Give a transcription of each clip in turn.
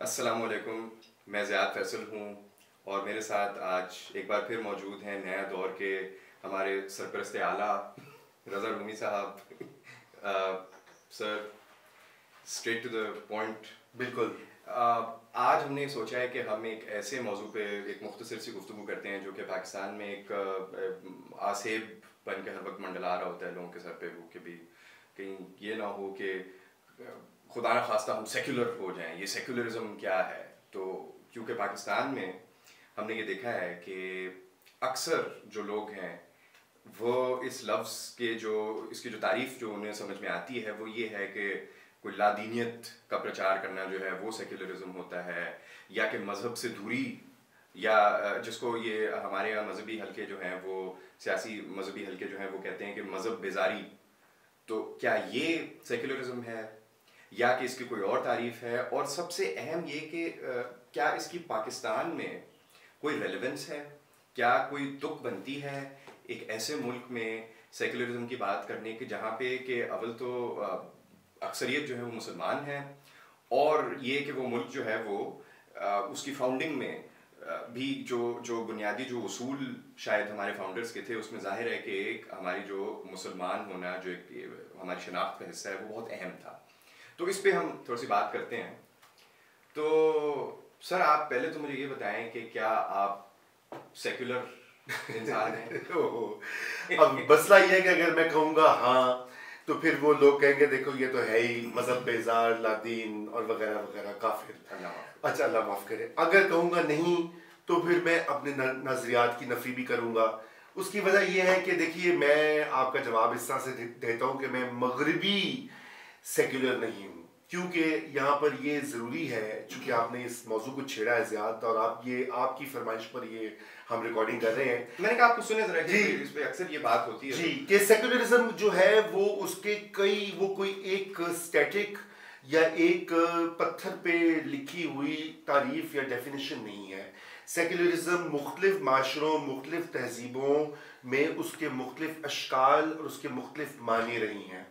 अस्सलामुअलैकुम। मैं ज़ियाद फैसल हूँ और मेरे साथ आज एक बार फिर मौजूद हैं नया दौर के हमारे सरपरस्त आला Raza Rumi sahab. Sir, straight to the point. बिल्कुल। आज हमने सोचा है कि हम एक ऐसे मौजू पे एक मुख्तसर सी गुफ्तगू करते हैं जो कि पाकिस्तान में एक आसेब बन के हर वक्त मंडला रहा होता है लोगों के सर पे, वो कि भी कहीं ये ना हो कि खुदा न खास्ता हम सेक्युलर हो जाएं। ये सेक्युलरिज्म क्या है? तो क्योंकि पाकिस्तान में हमने ये देखा है कि अक्सर जो लोग हैं वो इस लफ्ज़ के जो इसकी जो तारीफ़ जो उन्हें समझ में आती है वो ये है कि कोई लादीनियत का प्रचार करना जो है वो सेक्युलरिज्म होता है, या कि मज़हब से दूरी, या जिसको ये हमारे यहाँ मजहबी हलके जो हैं वो सियासी मजहबी हलके जो हैं वो कहते हैं कि मज़हब बेजारी। तो क्या ये सेक्युलरिज्म है या कि इसकी कोई और तारीफ है? और सबसे अहम ये कि क्या इसकी पाकिस्तान में कोई रेलेवेंस है? क्या कोई तुक बनती है एक ऐसे मुल्क में सेक्युलरिज्म की बात करने की जहाँ पे कि अव्वल तो अक्सरियत जो है वो मुसलमान है, और ये कि वो मुल्क जो है वो उसकी फाउंडिंग में भी जो जो बुनियादी जो उसूल शायद हमारे फाउंडर्स के थे उसमें जाहिर है कि एक हमारी जो मुसलमान होना जो एक हमारी शनाख्त का हिस्सा है वो बहुत अहम था। तो इस पे हम थोड़ी सी बात करते हैं। तो सर, आप पहले तो मुझे ये बताएं कि क्या आप सेक्युलर इंसान हैं? अब मसला ये है कि अगर मैं कहूँगा हाँ तो फिर वो लोग कहेंगे देखो ये तो है ही मजहब बेजार लादीन और वगैरह वगैरह काफिर। अच्छा, अल्लाह माफ करे। अगर कहूँगा नहीं तो फिर मैं अपने नजरियात की नफी भी करूँगा। उसकी वजह यह है कि देखिए, मैं आपका जवाब इस तरह से देता हूँ कि मैं मगरबी सेक्युलर नहीं हूँ, क्योंकि यहाँ पर ये ज़रूरी है, चूँकि आपने इस मौजू को छेड़ा है ज़्यादा और आप ये आपकी फरमाइश पर ये हम रिकॉर्डिंग कर रहे हैं। मैंने कहा आपको सुने जरा जी, इस पे अक्सर ये बात होती है जी कि सेक्युलरिज्म जो है वो उसके कई वो कोई एक स्टैटिक या एक पत्थर पे लिखी हुई तारीफ या डेफिनेशन नहीं है। सेक्युलरिज्म मुख्तलिफ माशरों मुख्तलिफ तहजीबों में उसके मुख्तलिफ अशकाल और उसके मुख्तलिफ मानी रही हैं।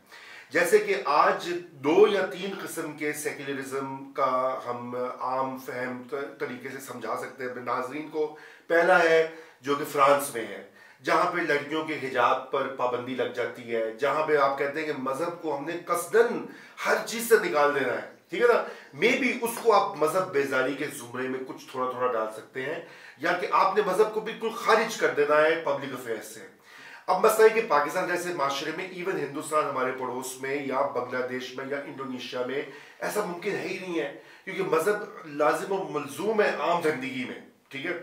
जैसे कि आज 2 या 3 किस्म के सेक्युलरिज्म का हम आम फहम तरीके से समझा सकते हैं नाजरीन को। पहला है जो कि फ्रांस में है, जहाँ पे लड़कियों के हिजाब पर पाबंदी लग जाती है, जहाँ पे आप कहते हैं कि मजहब को हमने कसदन हर चीज से निकाल देना है, ठीक है ना। मे भी उसको आप मजहब बेजारी के जुमरे में कुछ थोड़ा थोड़ा डाल सकते हैं, या कि आपने मजहब को बिल्कुल खारिज कर देना है पब्लिक अफेयर्स से। अब मसला है कि पाकिस्तान जैसे माशरे में, इवन हिंदुस्तान हमारे पड़ोस में या बांग्लादेश में या इंडोनेशिया में ऐसा मुमकिन है ही नहीं है, क्योंकि मजहब लाजिम और मलजूम है आम जिंदगी में, ठीक है।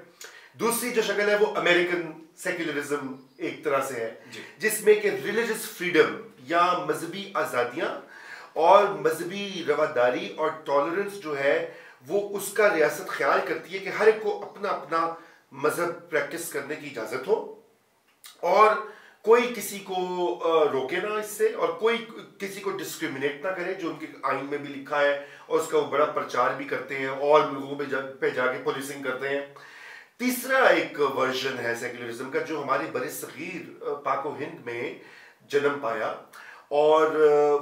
दूसरी जो शक्ल है वो अमेरिकन सेक्युलरिज्म एक तरह से है, जिसमें कि रिलीजियस फ्रीडम या मजहबी आज़ादियाँ और मजहबी रवादारी और टॉलरेंस जो है वो उसका रियासत ख्याल करती है कि हर एक को अपना अपना मजहब प्रैक्टिस करने की इजाज़त हो और कोई किसी को रोके ना इससे, और कोई किसी को डिस्क्रिमिनेट ना करे, जो उनके आइन में भी लिखा है, और उसका वो बड़ा प्रचार भी करते हैं और मुल्कों पे जाके पुलिसिंग करते हैं। तीसरा एक वर्जन है सेक्युलरिज्म का जो हमारे बड़े सगीर पाको हिंद में जन्म पाया और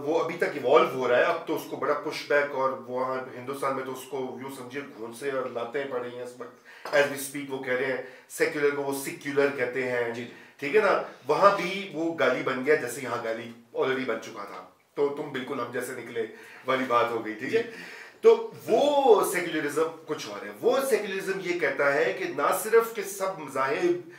वो अभी तक इवॉल्व हो रहा है। अब तो उसको बड़ा पुशबैक, और वहाँ हिंदुस्तान में तो उसको यूँ समझिए घूंसे और लातें पड़ रही हैं इस वक्त एज वी स्पीक। वो कह रहे हैं सेक्युलर को वो सिक्युलर कहते हैं, ठीक है ना। वहाँ भी वो गाली बन गया जैसे यहाँ गाली ऑलरेडी बन चुका था, तो तुम बिल्कुल हम जैसे निकले वाली बात हो गई, ठीक है। तो वो सेक्युलरिज्म कुछ और है। वो सेक्युलरिज्म ये कहता है कि ना सिर्फ कि सब मज़ाहिब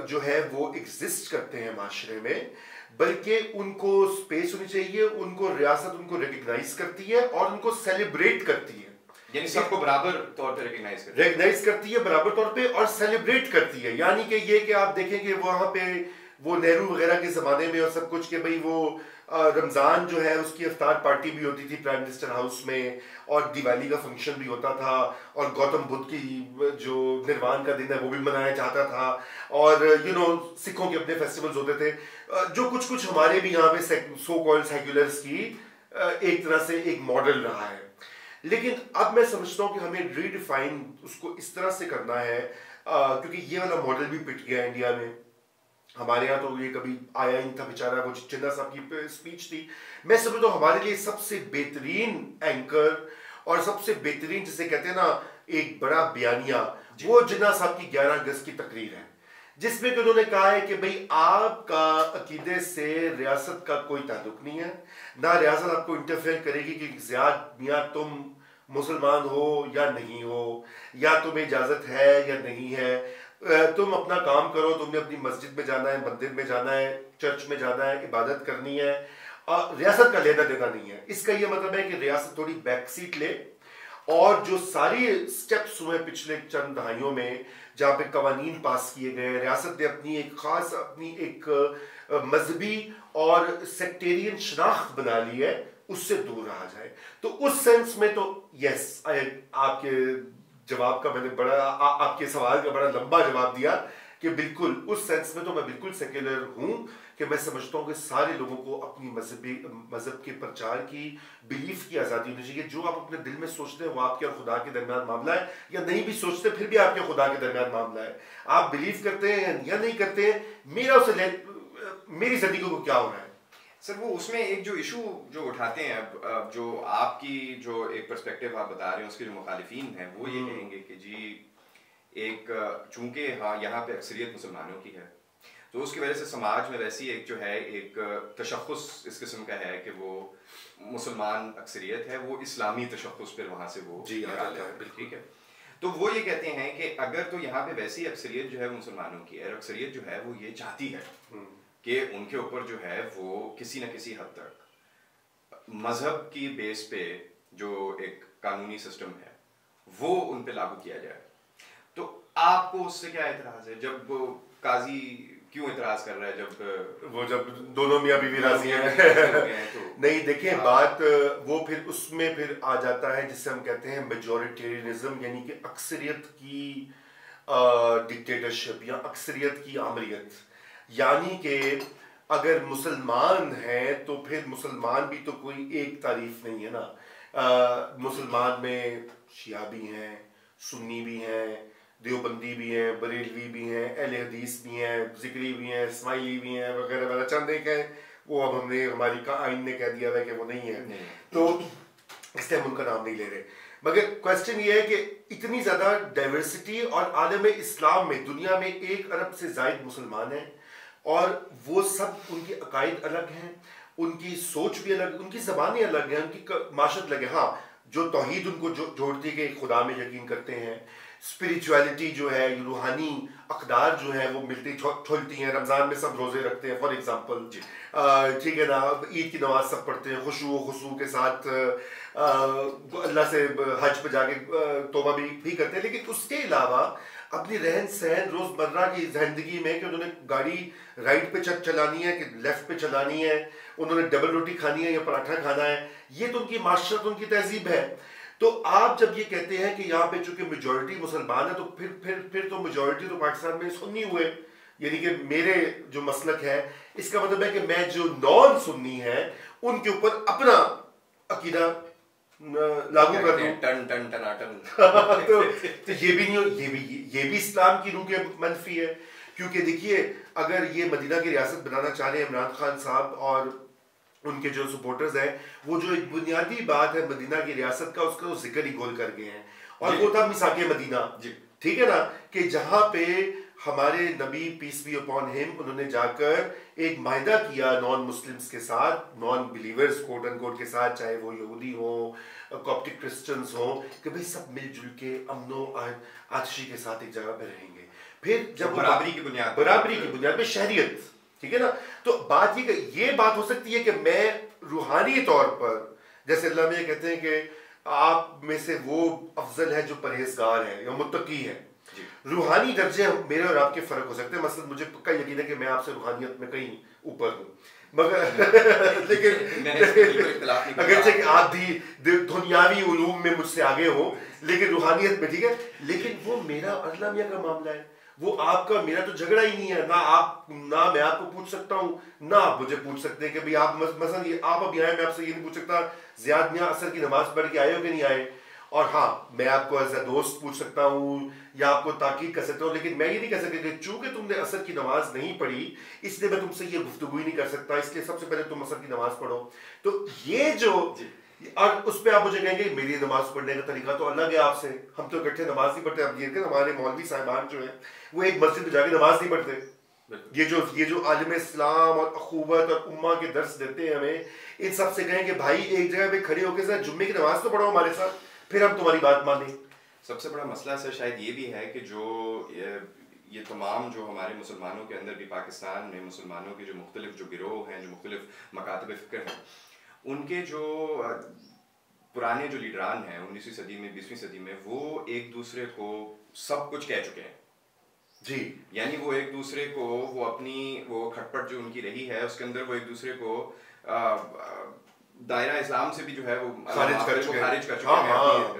जो है वो एग्जिस्ट करते हैं माशरे में, बल्कि उनको स्पेस होनी चाहिए, उनको रियासत उनको रिकग्नाइज करती है और उनको सेलिब्रेट करती है, यानी सबको बराबर तौर पे रिकग्नाइज करती है बराबर तौर पे, और सेलिब्रेट करती है। यानी कि ये कि आप देखेंगे वहां पे वो नेहरू वगैरह के जमाने में और सब कुछ के भाई वो रमजान जो है उसकी इफ्तार पार्टी भी होती थी प्राइम मिनिस्टर हाउस में, और दिवाली का फंक्शन भी होता था, और गौतम बुद्ध की जो निर्वाण का दिन है वो भी मनाया जाता था, और सिखों के अपने फेस्टिवल्स होते थे। जो कुछ कुछ हमारे भी यहाँ पे सो कॉल्ड सेक्युलर्स की एक तरह से एक मॉडल रहा है। लेकिन अब मैं समझता हूँ कि हमें रीडिफाइन उसको इस तरह से करना है, क्योंकि ये वाला मॉडल भी पिट गया इंडिया में। हमारे यहाँ तो ये कभी आया ही था बेचारा, वो जिन्ना साहब की स्पीच थी। मैं समझता हूँ हमारे लिए सबसे बेहतरीन एंकर और सबसे बेहतरीन जिसे कहते हैं ना एक बड़ा बयानिया, वो जिन्ना साहब की 11 अगस्त की तकरीर है, जिसमें कि उन्होंने कहा है कि भाई आपका अकीदे से रियासत का कोई ताल्लुक नहीं है, ना रियासत आपको इंटरफेयर करेगी कि ज़ियाद मियाँ तुम मुसलमान हो या नहीं हो, या तुम्हें इजाज़त है या नहीं है, तुम अपना काम करो, तुमने अपनी मस्जिद में जाना है, मंदिर में जाना है, चर्च में जाना है, इबादत करनी है, रियासत का लेना देना नहीं है। इसका यह मतलब है कि रियासत थोड़ी बैक सीट ले, और जो सारी स्टेप्स हुए पिछले चंद दहाइयों में जहाँ पे कवानीन पास किए गए, रियासत ने अपनी एक खास अपनी एक मजहबी और सेक्टेरियन शनाख्त बना ली है, उससे दूर रहा जाए। तो उस सेंस में तो यस, आपके जवाब का मैंने बड़ा आपके सवाल का बड़ा लंबा जवाब दिया कि बिल्कुल उस सेंस में तो मैं बिल्कुल सेक्युलर हूँ कि मैं समझता हूँ कि सारे लोगों को अपनी मजहब के प्रचार की, बिलीफ की आज़ादी होनी चाहिए। जो आप अपने दिल में सोचते हैं वो आपके और खुदा के दरमियान मामला है, या नहीं भी सोचते फिर भी आपके खुदा के दरमियान मामला है। आप बिलीव करते हैं या नहीं करते हैं, मेरा उसे मेरी जिंदगी को क्या हो रहा है। सर वो उसमें एक जो इशू जो उठाते हैं, अब जो आपकी जो एक पर्सपेक्टिव आप बता रहे हैं उसके जो मुखालिफिन हैं वो ये कहेंगे कि जी एक चूंकि हाँ यहाँ पे अक्सरियत मुसलमानों की है, तो उसकी वजह से समाज में वैसी एक जो है एक तशख़्ख़ुस इस किस्म का है कि वो मुसलमान अक्सरियत है, वो इस्लामी तशख़्ख़ुस फिर वहाँ से वो जी आ जाता है। ठीक है, तो वो ये कहते हैं कि अगर तो यहाँ पे वैसी अक्सरियत जो है मुसलमानों की है, और अक्सरियत जो है वो ये चाहती है कि उनके ऊपर जो है वो किसी न किसी हद तक मजहब की बेस पे जो एक कानूनी सिस्टम है वो उन पे लागू किया जाए, तो आपको उससे क्या एतराज़ है? जब काजी क्यों एतराज़ कर रहा है जब दोनों मियाँ बीवी राजी हैं तो नहीं देखें बात वो फिर उसमें फिर आ जाता है जिसे हम कहते हैं मेजॉरिटेरियनिज्म, यानी कि अक्सरियत की डिक्टेटरशिप या अक्सरियत की आमरियत। यानी कि अगर मुसलमान हैं तो फिर मुसलमान भी तो कोई एक तारीफ नहीं है ना, मुसलमान में शिया भी हैं, सुन्नी भी हैं, देवबंदी भी हैं, बरेलवी भी हैं, अहले हदीस भी हैं, जिक्री भी हैं, इस्माइली भी हैं, वगैरह वगैरह चंद एक हैं, वो अब हमने हमारी का आइन ने कह दिया है कि वो नहीं है, तो इसलिए हम उनका नाम नहीं ले रहे। मगर क्वेश्चन ये है कि इतनी ज़्यादा डाइवर्सिटी, और आलम इस्लाम में दुनिया में 1 अरब से ज़ायद मुसलमान हैं, और वो सब उनके अकायद अलग हैं, उनकी सोच भी अलग, उनकी ज़बानें अलग हैं, उनकी माशरत अलग है। हाँ, जो तौहीद उनको जोड़ती है कि खुदा में यकीन करते हैं, स्पिरिचुअलिटी जो है, रूहानी अकदार जो है वो मिलती छुलती हैं, रमज़ान में सब रोज़े रखते हैं फॉर एग्ज़ाम्पल, ठीक है ना, ईद की नमाज सब पढ़ते हैं खुशू के साथ, अल्लाह से हज पे जाके तौबा भी करते हैं। लेकिन उसके अलावा अपनी रहन सहन रोज़मर्रा की ज़िंदगी में कि उन्होंने गाड़ी राइट पे चलानी है कि लेफ़्ट पे चलानी है, उन्होंने डबल रोटी खानी है या पराठा खाना है, ये तो उनकी माशरत, उनकी तहजीब है। तो आप जब ये कहते हैं कि यहाँ पे चूंकि मेजॉरिटी मुसलमान है, तो फिर तो मेजॉरिटी तो पाकिस्तान में सुन्नी हुए, यानी कि मेरे जो मसलक है इसका मतलब है कि मैं जो नॉन सुन्नी है उनके ऊपर अपना अकीदा लागू कर दूं, टन टन टनाटन तो ये भी नहीं, ये भी इस्लाम की रूह के मनफी है। क्योंकि देखिए अगर ये मदीना की रियासत बनाना चाह रहे हैं इमरान खान साहब और उनके जो सपोर्टर्स हैं, वो जो एक बुनियादी बात है मदीना की रियासत का, उसका तो जिक्र ही गोल कर गए हैं, और वो था मिसाके मदीना, ठीक है ना, कि जहाँ पे हमारे नबी पीस बी अपॉन हिम, उन्होंने जाकर एक माहिदा किया नॉन मुस्लिम्स के साथ, non believers quote and quote के साथ, चाहे वो यहूदी हो, कॉप्टिक क्रिश्चियंस हो, कि भाई सब मिलजुल के अमनो आतिशी के साथ एक जगह पे रहेंगे। फिर जब बराबरी की बुनियाद पे शहरियत, ठीक है ना, तो बात ये बात हो सकती है कि मैं रूहानी तौर पर, जैसे अल्लाह में ये कहते हैं कि आप में से वो अफजल है जो परहेजगार है या मुत्तकी है, रूहानी दर्जे मेरे और आपके फर्क हो सकते हैं। मसलन मुझे पक्का यकीन है कि मैं आपसे रूहानियत में कहीं ऊपर हूँ, मगर लेकिन अगरचे कि आप भी दुनियावी उलूम में मुझसे आगे हो, लेकिन रूहानियत में, ठीक है, लेकिन वो मेरा अल्लाह मियां का मामला है, वो आपका मेरा तो झगड़ा ही नहीं है। ना मैं आपको पूछ सकता हूँ, ना आप मुझे पूछ सकते हैं कि भाई आप मसलन ये आप अभी आए, मैं आपसे ये नहीं पूछ सकता ज़ियाद मियां असर की नमाज पढ़ के आए हो कि नहीं आए, और हाँ मैं आपको एज अ दोस्त पूछ सकता हूँ या आपको ताकीद कर सकता हूँ, लेकिन मैं ये नहीं कह सकता कि चूंकि तुमने असर की नमाज नहीं पढ़ी इसलिए मैं तुमसे ये गुफ्तगू ही नहीं कर सकता, इसलिए सबसे पहले तुम असर की नमाज पढ़ो। तो ये जो और उस पर आप मुझे कहेंगे मेरी नमाज पढ़ने का तरीका तो अलग है आपसे, हम तो इकट्ठे नमाज नहीं पढ़ते। अब ये हमारे मौलवी साहिबान जो है वो एक मस्जिद में जाके नमाज नहीं पढ़ते। ये जो आलिम इस्लाम और अखूवत और उम्मा के दर्स देते हैं हमें, इन सब से कहें कि भाई एक जगह पे खड़े होकर सर जुम्मे की नमाज तो पढ़ो हमारे साथ, फिर हम तुम्हारी बात मानें। सबसे बड़ा मसला सर शायद ये भी है कि जो ये तमाम जो हमारे मुसलमानों के अंदर भी पाकिस्तान में मुसलमानों के जो मुख्तलिफ जो गिरोह हैं, जो मुख्तलिफ मकातब फ़िक्र हैं, उनके जो पुराने जो लीडरान हैं 19वीं सदी में 20वीं सदी में, वो एक दूसरे को सब कुछ कह चुके हैं जी। यानी वो एक दूसरे को वो अपनी वो खटपट जो उनकी रही है उसके अंदर वो एक दूसरे को दायरा इस्लाम से भी जो है वो खारिज कर चुके हैं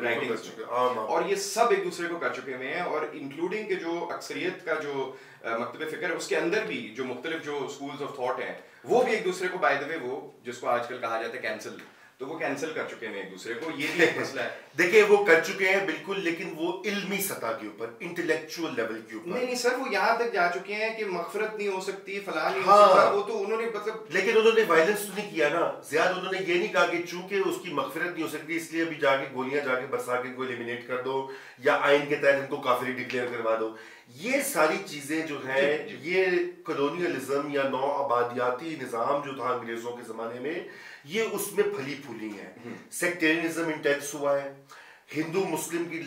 राइटिंग्स में, और ये सब एक दूसरे को कर चुके हुए हैं, और इंक्लूडिंग के जो अक्सरियत का जो मकतब फ़िक्र है उसके अंदर भी जो मुख्तलिफ जो स्कूल्स ऑफ थॉट हैं वो भी एक दूसरे को बाय द वे वो जिसको आजकल कहा जाता है कैंसिल, तो वो कैंसिल कर चुके हैं एक दूसरे को, ये भी एक मसला है। देखिए वो कर चुके हैं बिल्कुल, लेकिन वो इल्मी सतह के ऊपर, इंटेलेक्चुअल लेवल के ऊपर नहीं सर, वो यहाँ तक जा चुके हैं कि मगफरत नहीं हो सकती, फलां नहीं हो सकता, वो तो उन्होंने मतलब, लेकिन उन्होंने वायलेंस तो नहीं किया ना ज्यादा। उन्होंने ये नहीं कहा कि चूंकि उसकी मगफरत नहीं हो सकती इसलिए अभी जाके गोलियां जाके बरसा के इनको एलिमिनेट कर दो या आइन के तहत इनको काफिरी डिक्लेयर करवा दो। ये सारी चीजें जो है ये कॉलोनियलिज्म या नौ आबादियाती निज़ाम जो था अंग्रेजों के ज़माने में, ये उसमें फली फूली है। सेक्टेरियनिज्म इंटेंस हुआ है, हिंदू मुस्लिम की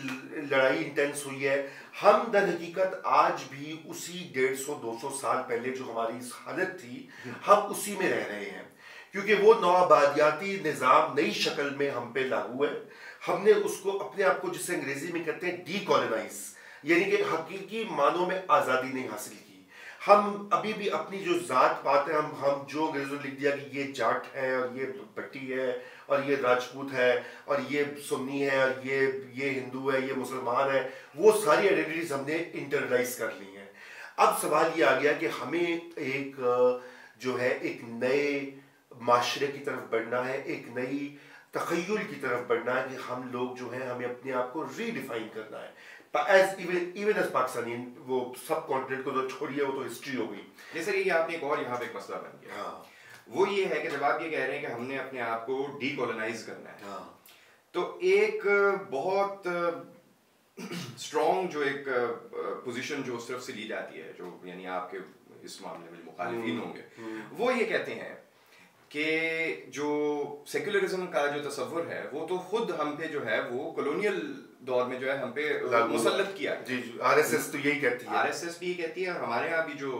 लड़ाई इंटेंस हुई है। हम दर हकीकत आज भी उसी 150-200 साल पहले जो हमारी इस हालत थी हम उसी में रह रहे हैं, क्योंकि वो नौ आबादियाती निज़ाम नई शक्ल में हम पे लागू है। हमने उसको अपने आप को, जिसे अंग्रेजी में कहते हैं डीकॉलोनाइज, यानी कि हकीकी मानों में आज़ादी नहीं हासिल की। हम अभी भी अपनी जो जात पात है, हम जो अंग्रेजों ने लिख दिया कि ये जाट है और ये भट्टी है और ये राजपूत है और ये सुन्नी है और ये हिंदू है, ये मुसलमान है, वो सारी आइडेंटिटीज हमने इंटरलाइज कर ली हैं। अब सवाल ये आ गया कि हमें एक जो है एक नए माशरे की तरफ बढ़ना है, एक नई तखय्युल की तरफ बढ़ना है कि हम लोग जो है हमें अपने आप को रीडिफाइन करना है। इवन एज पाकिस्तानी, वो सब कॉन्टिनेंट को तो छोड़िए, वो तो हिस्ट्री हो गई। जैसे कि आपने एक और यहाँ पे एक मसला बन गया, वो ये है कि जब आप ये कह रहे हैं कि हमने अपने आप को डीकोलोनाइज करना है, तो एक बहुत स्ट्रॉन्ग जो एक पोजीशन जो उस तरफ से ली जाती है, जो यानी आपके इस मामले में मुखालिफिन होंगे, वो ये कहते हैं कि जो सेक्युलरिज्म का जो तस्वुर है वो तो खुद हम पे जो है वो कॉलोनियल दौर में जो है हम पे मुसल्लत किया। जी जी, आरएसएस तो यही कहती है, आरएसएस भी कहती है, और हमारे यहाँ भी जो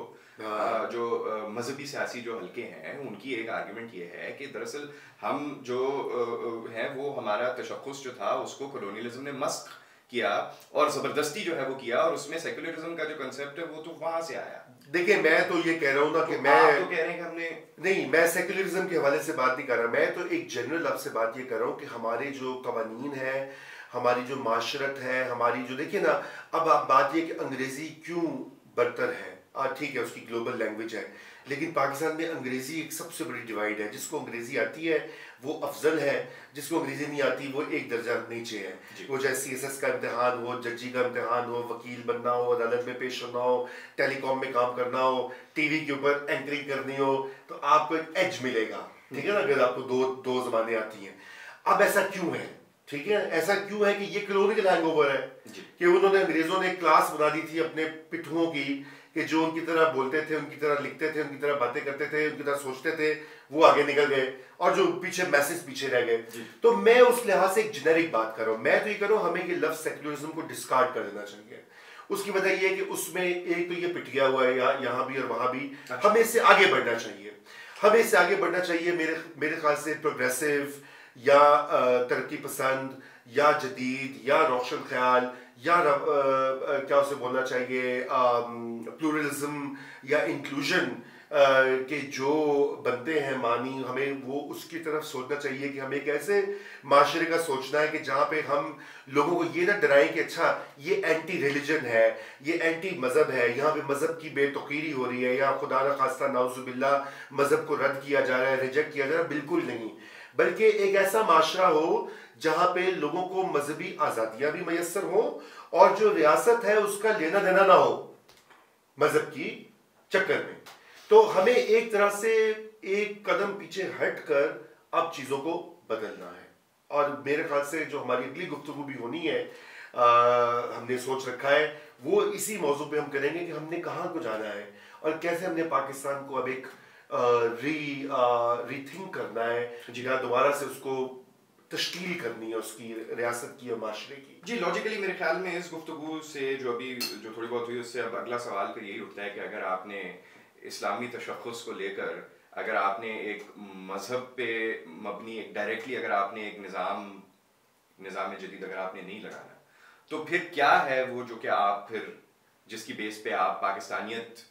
मजहबी सियासी जो हल्के हैं उनकी एक आर्गुमेंट ये है कि दरअसल हम जो है वो हमारा तशख्खुस जो था उसको कॉलोनियलिज्म ने मस्क किया और जबरदस्ती जो है वो किया, और उसमें सेक्युलरिज्म का जो कंसेप्ट है वो तो वहां से आया। देखिए मैं तो ये कह रहा हूँ ना कि मैं आप तो कह रहे हैं कि हमने नहीं, मैं सेक्युलरिज्म के हवाले से बात नहीं कर रहा, मैं तो एक जनरल आपसे बात ये कर रहा हूँ कि हमारे जो कवानीन है, हमारी जो माशरत है, हमारी जो, देखिए ना, अब आप बात ये कि अंग्रेजी क्यों बदतर है, ठीक है उसकी ग्लोबल लैंग्वेज है, लेकिन पाकिस्तान में अंग्रेजी एक सबसे बड़ी डिवाइड है। जिसको अंग्रेजी आती है वो अफजल है, जिसको अंग्रेजी नहीं आती वो एक दर्जा नीचे है। वो चाहे CSS का इम्तिहान हो, जजी का इम्तिहान हो, वकील बनना हो, अदालत में पेश होना हो, टेलीकॉम में काम करना हो, टीवी के ऊपर एंकरिंग करनी हो, तो आपको एक एज मिलेगा, ठीक है ना, अगर आपको दो जबानें आती हैं। अब ऐसा क्यों है, ठीक है, ऐसा क्यों है कि ये कॉलोनियल हैंगओवर है कि उन्होंने, अंग्रेजों ने क्लास बना दी थी अपने पिट्ठुओं की, कि जो उनकी तरह बोलते थे, उनकी तरह लिखते थे, उनकी तरह बातें करते थे, उनकी तरह सोचते थे, वो आगे निकल गए, और जो पीछे मैसेज पीछे रह गए। तो मैं उस लिहाज से एक जेनेरिक बात कर रहा हूँ। मैं तो ये कर रहा हूँ हमें ये लफ्ज सेक्युलरिज्म को डिस्कार्ड कर देना चाहिए। उसकी वजह ये है कि उसमें एक तो ये पिट गया हुआ है यहाँ भी और वहां भी। हमें इससे आगे बढ़ना चाहिए, हमें इससे आगे बढ़ना चाहिए। मेरे ख्याल से प्रोग्रेसिव या तरक्की पसंद या जदीद या रोशन ख्याल या क्या उसे बोलना चाहिए, प्लूरलिज्म या इंक्लूजन के जो बनते हैं मानी, हमें वो उसकी तरफ सोचना चाहिए कि हमें एक ऐसे माशरे का सोचना है कि जहाँ पे हम लोगों को ये ना डराएं कि अच्छा ये एंटी रिलीजन है, ये एंटी मज़हब है, यहाँ पे मज़हब की बेतौकीरी हो रही है, या खुदा न खास्ता नाउज़ुबिल्लाह मज़हब को रद्द किया जा रहा है, रिजेक्ट किया जा रहा है। बिल्कुल नहीं, बल्कि एक ऐसा माशरा हो जहाँ पे लोगों को मजहबी आज़ादियाँ भी मैसर हो और जो रियासत है उसका लेना देना ना हो मजहब की चक्कर में। तो हमें एक तरह से एक कदम पीछे हटकर अब चीज़ों को बदलना है। और मेरे ख्याल से जो हमारी अगली गुफ्तगू भी होनी है, हमने सोच रखा है वो इसी मौजू पे हम करेंगे कि हमने कहाँ को जाना है और कैसे हमने पाकिस्तान को अब एक रीथिंक करना है, या दोबारा से उसको तश्कील करनी है, उसकी रियासत की और माशरे की। जी, लॉजिकली मेरे ख्याल में इस गुफ्तगू से जो अभी जो थोड़ी बहुत हुई उससे अब अगला सवाल तो यही उठता है कि अगर आपने इस्लामी तशख़्ख़ुस को लेकर, अगर आपने एक मज़हब पे मबनी एक डायरेक्टली अगर आपने एक निज़ाम जदीद अगर आपने नहीं लगाना, तो फिर क्या है वो जो कि आप फिर जिसकी बेस पे आप पाकिस्तानियत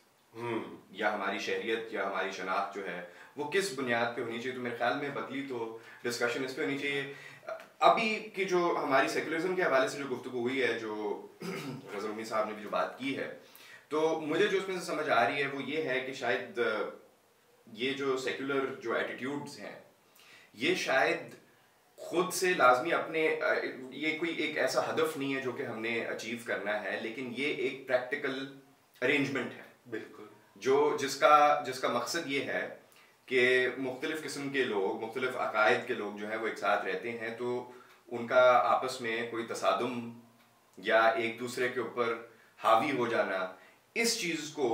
या हमारी शहरियत या हमारी शनाख्त जो है वो किस बुनियाद पे होनी चाहिए। तो मेरे ख्याल में बदली तो डिस्कशन इस पे होनी चाहिए। अभी की जो हमारी सेकुलरिज्म के हवाले से जो गुफ्तगू हुई है, जो रज़ा उम्मी साहब ने भी जो बात की है, तो मुझे जो उसमें से समझ आ रही है वो ये है कि शायद ये जो सेकुलर जो एटीट्यूड्स हैं ये शायद खुद से लाजमी अपने ये कोई एक ऐसा हदफ नहीं है जो कि हमने अचीव करना है, लेकिन ये एक प्रैक्टिकल अरेंजमेंट है बिल्कुल, जो जिसका मकसद ये है कि मुख्तलिफ किस्म के लोग, मुख्तलिफ अकायद के लोग जो हैं वो एक साथ रहते हैं, तो उनका आपस में कोई तसादुम या एक दूसरे के ऊपर हावी हो जाना, इस चीज़ को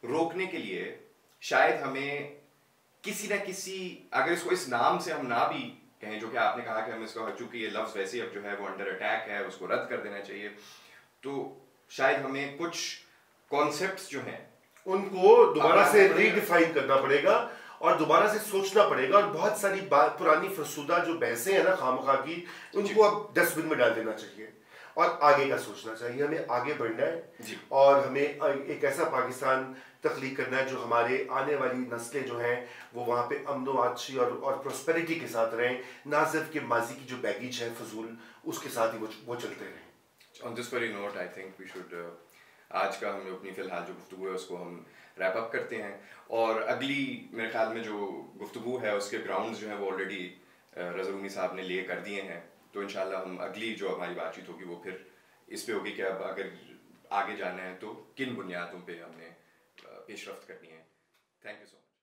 रोकने के लिए शायद हमें किसी ना किसी, अगर इसको इस नाम से हम ना भी कहें जो कि आपने कहा कि हम इसको, चूंकि ये लफ्ज़ वैसे अब जो है वो अंडर अटैक है, उसको रद्द कर देना चाहिए, तो शायद हमें कुछ कॉन्सेप्ट्स जो हैं उनको दोबारा से रीडिफाइन करना पड़ेगा और दोबारा से सोचना पड़ेगा, और बहुत सारी पुरानी फरसुदा जो बहसें हैं ना खामखा की, उनको अब डस्टबिन में डाल देना चाहिए और आगे का सोचना चाहिए। हमें आगे बढ़ना है और हमें एक ऐसा पाकिस्तान तख्लीक करना है जो हमारे आने वाली नस्लें जो हैं वो वहाँ पे अमन व आशी और प्रॉस्पेरिटी के साथ रहें, ना सिर्फ के माजी की जो बैगेज है फजूल उसके साथ ही वो चलते रहें। On this very note I think we should, आज का हम अपनी फ़िलहाल जो गुफ्तगू है उसको हम रैप अप करते हैं, और अगली मेरे ख्याल में जो गुफ्तगू है उसके ग्राउंड्स जो है वो ऑलरेडी रज़ा उम्मी साहब ने ले कर दिए हैं, तो इंशाल्लाह हम अगली जो हमारी बातचीत होगी वो फिर इस पे होगी कि अब अगर आगे जाना है तो किन बुनियादों पे हमने पेशरफ्त करनी है। Thank you so much.